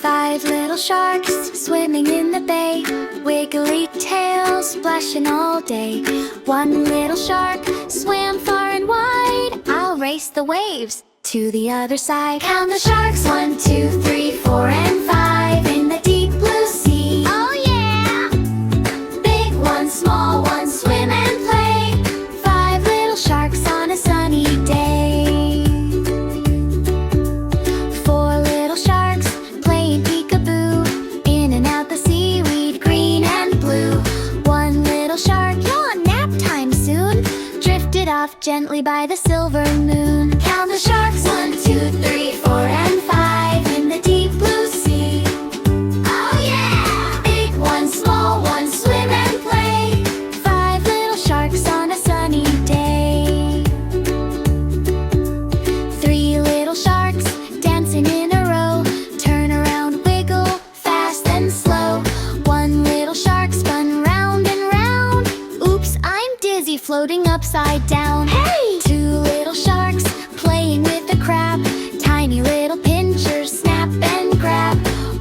Five little sharks swimming in the bay, wiggly tails splashing all day. One little shark swam far and wide, I'll race the waves to the other side. Count the sharks, 1, 2, 3, 4, and 5 in the deep blue sea. Oh yeah! Big ones, small ones, swim and play. Five little sharks on a sunny day. Four little sharks playing peekaboo, in and out the seaweed, green and blue. One little shark, yawn, nap time soon, drifted off gently by the silver moon. Count the sharks, 1, 2, 3, 4, and 5 in the deep blue sea. Oh yeah! Big ones, small ones, swim and play. Five little sharks on a sunny day. Three little sharks dancing in a row, turn around, wiggle, fast and slow. One little shark spun round and round, oops, I'm dizzy, floating upside down. Hey! Two little sharks playing with a crab, tiny little pinchers snap and grab.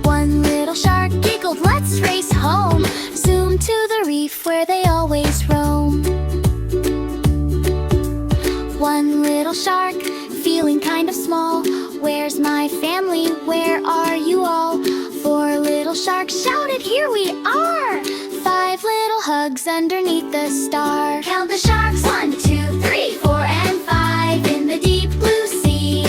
One little shark giggled, let's race home, zoom to the reef where they always roam. One little shark feeling kind of small, where's my family, where are you all? Four little sharks shouted, here we are! Five little hugs underneath the star. Count the sharks, 1, 2, 3, 4, and 5 in the deep blue sea.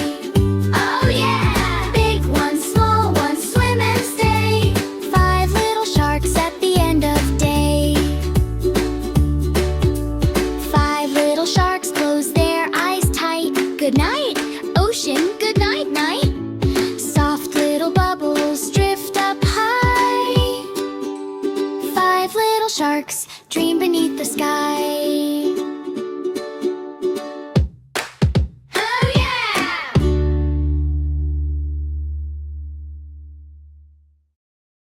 Oh yeah! Big ones, small ones, swim and stay. Five little sharks at the end of day. Five little sharks close their eyes tight. Good night, ocean, good night, night. Soft little bubbles drift up high. Five little sharks dream beneath the sky.